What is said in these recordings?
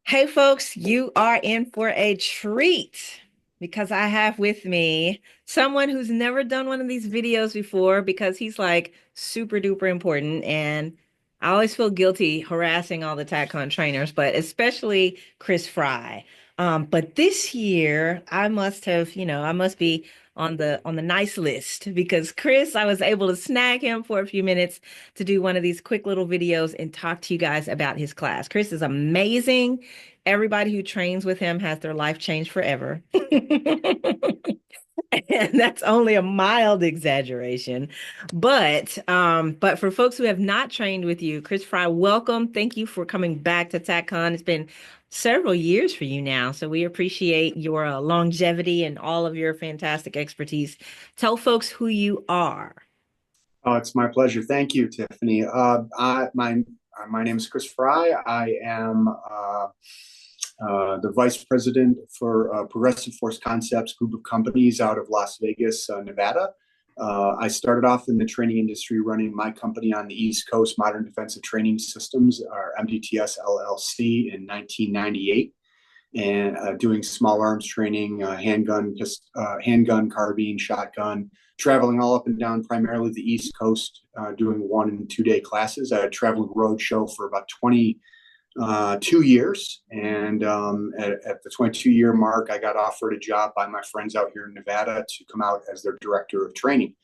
Hey folks, you are in for a treat because I have with me someone who's never done one of these videos before because he's like super duper important. And I always feel guilty harassing all the TACCON trainers, but especially Chris Fry. But this year I must have, I must be on the nice list because Chris, I was able to snag him for a few minutes to do one of these quick little videos and talk to you guys about his class. Chris is amazing. Everybody who trains with him has their life changed forever. And that's only a mild exaggeration. But for folks who have not trained with you, Chris Fry, welcome. Thank you for coming back to TACCON. It's been several years for you now, so we appreciate your longevity and all of your fantastic expertise. Tell folks who you are. Oh, it's my pleasure. Thank you, Tiffany. My name is Chris Fry. I am the vice president for Progressive Force Concepts group of companies out of Las Vegas, Nevada. I started off in the training industry running my company on the East Coast, Modern Defensive Training Systems, or MTTS LLC, in 1998, and doing small arms training, handgun, carbine, shotgun, traveling all up and down primarily the East Coast, doing 1 and 2 day classes. I had a traveling road show for about 2 years. And at the 22-year mark, I got offered a job by my friends out here in Nevada to come out as their director of training.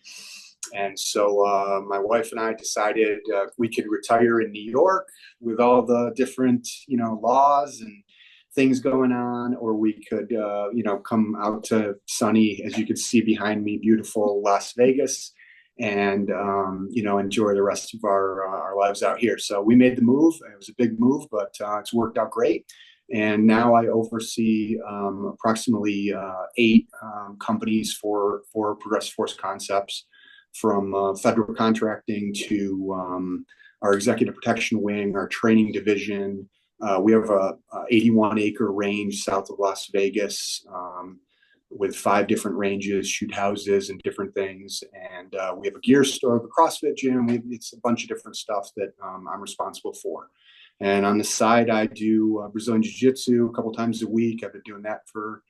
And so my wife and I decided we could retire in New York with all the different, laws and things going on, or we could, come out to sunny, as you can see behind me, beautiful Las Vegas, and enjoy the rest of our lives out here. So we made the move. It was a big move, but it's worked out great. And now I oversee approximately 8 companies for Progressive Force Concepts, from federal contracting to our executive protection wing, our training division. We have a 81-acre range south of Las Vegas, with 5 different ranges, shoot houses, and different things. And we have a gear store, a CrossFit gym. It's a bunch of different stuff that I'm responsible for. And on the side, I do Brazilian Jiu-Jitsu a couple times a week. I've been doing that for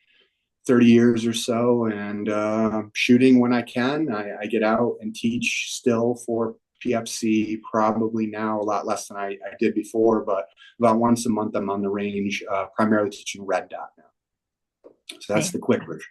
30 years or so, and shooting when I can. I get out and teach still for PFC, probably now a lot less than I did before, but about once a month I'm on the range, primarily teaching red dot now. So that's the quick version.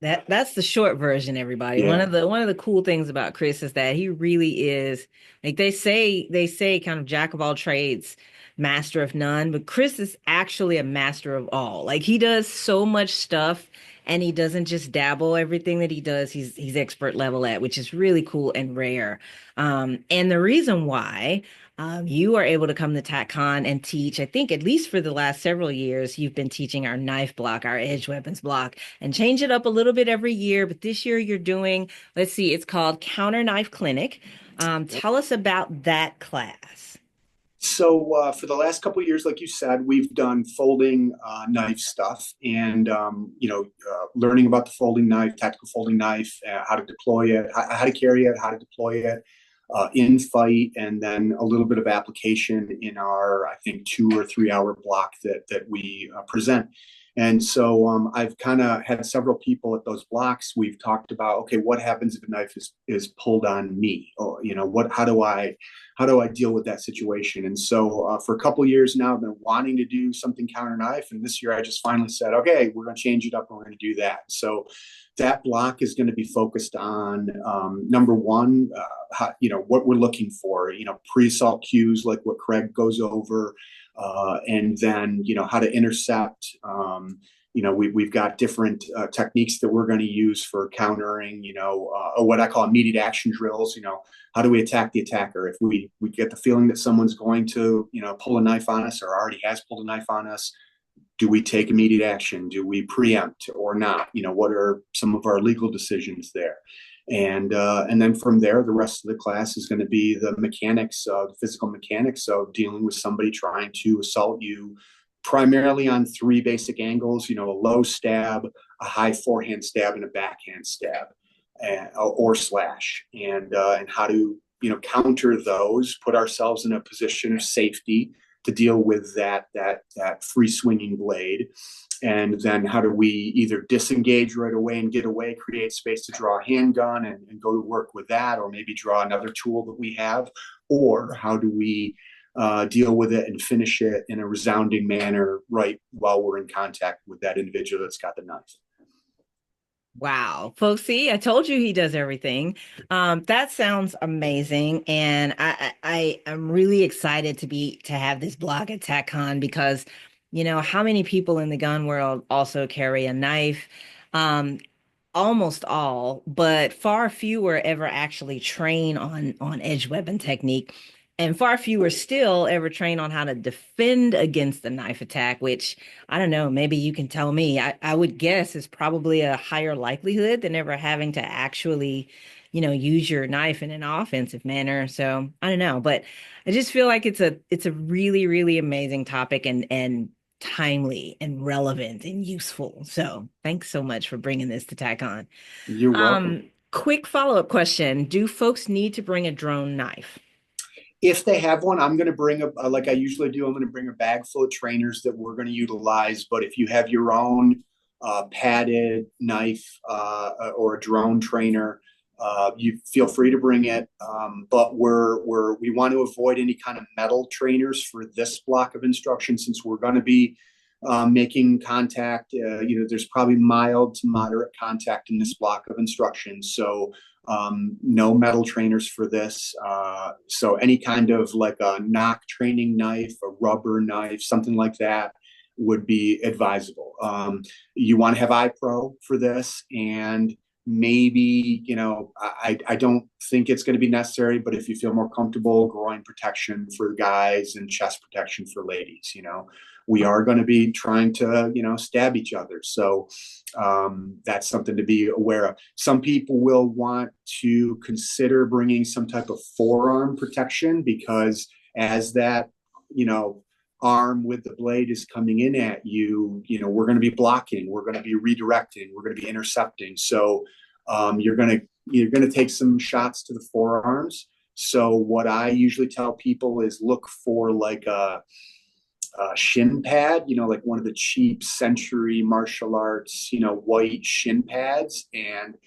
That's the short version, everybody. One Yeah. of the cool things about Chris is that he really is, like they say kind of jack of all trades, master of none, but Chris is actually a master of all. Like he does so much stuff and he doesn't just dabble. Everything that he does, he's expert level at, which is really cool and rare. And the reason why you are able to come to TACCON and teach, I think at least for the last several years, you've been teaching our knife block, our edge weapons block, and change it up a little bit every year. But this year you're doing, let's see, it's called Counter Knife Clinic. Tell us about that class. So for the last couple of years, like you said, we've done folding knife stuff, and learning about the folding knife, tactical folding knife, how to deploy it, how to carry it, how to deploy it in fight, and then a little bit of application in our, I think, 2 or 3 hour block that we present. And so I've kind of had several people at those blocks. We've talked about, okay, what happens if a knife is pulled on me? Or, how do I deal with that situation? And so for a couple of years now, I've been wanting to do something counter knife. And this year I just finally said, okay, we're going to change it up and we're going to do that. So that block is going to be focused on number one, what we're looking for, pre-assault cues, like what Craig goes over, and then, how to intercept. We've got different techniques that we're going to use for countering, or what I call immediate action drills. How do we attack the attacker? If we get the feeling that someone's going to, pull a knife on us or already has pulled a knife on us, do we take immediate action? Do we preempt or not? What are some of our legal decisions there? And then from there, the rest of the class is going to be the mechanics, the physical mechanics of dealing with somebody trying to assault you, primarily on 3 basic angles. A low stab, a high forehand stab, and a backhand stab, or slash, and how to counter those, put ourselves in a position of safety, to deal with that free swinging blade. And then how do we either disengage right away and get away, create space to draw a handgun and go to work with that, or maybe draw another tool that we have, or how do we deal with it and finish it in a resounding manner right while we're in contact with that individual that's got the knife. Wow. Folks, see, I told you he does everything. That sounds amazing. And I am really excited to have this blog at TechCon because, how many people in the gun world also carry a knife? Um, Almost all, but far fewer ever actually train on edge weapon technique. And far fewer still ever train on how to defend against a knife attack, which I don't know, maybe you can tell me. I would guess is probably a higher likelihood than ever having to actually, use your knife in an offensive manner. So I don't know, but I just feel like it's a really, really amazing topic and timely and relevant and useful. So thanks so much for bringing this to tack on. You're welcome. Quick follow-up question. Do folks need to bring a drone knife? If they have one, I'm going to bring like I usually do, I'm going to bring a bag full of trainers that we're going to utilize. But if you have your own padded knife or a drone trainer, you feel free to bring it. But we want to avoid any kind of metal trainers for this block of instruction since we're going to be making contact. There's probably mild to moderate contact in this block of instruction. So no metal trainers for this. So any kind of like a knock training knife, a rubber knife, something like that would be advisable. You want to have iPro for this, and maybe, I don't think it's going to be necessary, but if you feel more comfortable, groin protection for guys and chest protection for ladies, we are going to be trying to, stab each other. So that's something to be aware of. Some people will want to consider bringing some type of forearm protection because as that, arm with the blade is coming in at you, we're going to be blocking, we're going to be redirecting, we're going to be intercepting. So you're going to take some shots to the forearms. So what I usually tell people is look for like a shin pad, like one of the cheap Century Martial Arts, white shin pads, and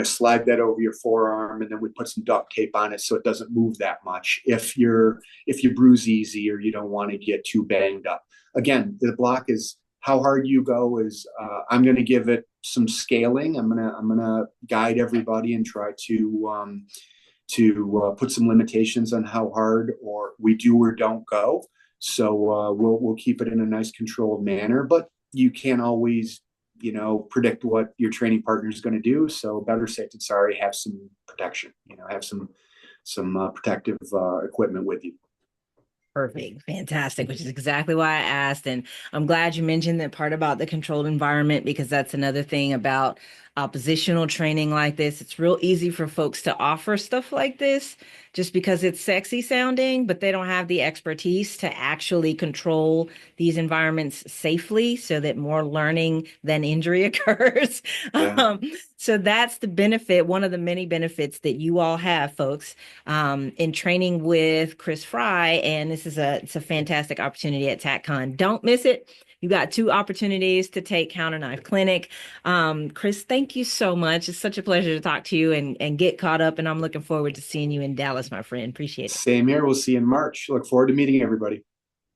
slide that over your forearm, and then we put some duct tape on it so it doesn't move that much. If you bruise easy or you don't want to get too banged up. Again, the block is how hard you go is. I'm going to give it some scaling. I'm gonna guide everybody and try to put some limitations on how hard or we do or don't go. So we'll keep it in a nice controlled manner, but you can't always, predict what your training partner is going to do. So better safe than sorry. Have some protection. Have some protective equipment with you. Perfect. Fantastic, which is exactly why I asked. And I'm glad you mentioned that part about the controlled environment, because that's another thing about oppositional training like this. It's real easy for folks to offer stuff like this just because it's sexy sounding, but they don't have the expertise to actually control these environments safely so that more learning than injury occurs. Yeah. So that's the benefit, one of the many benefits that you all have, folks, in training with Chris Fry. And it's a fantastic opportunity at TACCon. Don't miss it. You got 2 opportunities to take Counter Knife Clinic. Chris, thank you so much. It's such a pleasure to talk to you and get caught up. And I'm looking forward to seeing you in Dallas, my friend. Appreciate it. Same here. We'll see you in March. Look forward to meeting everybody.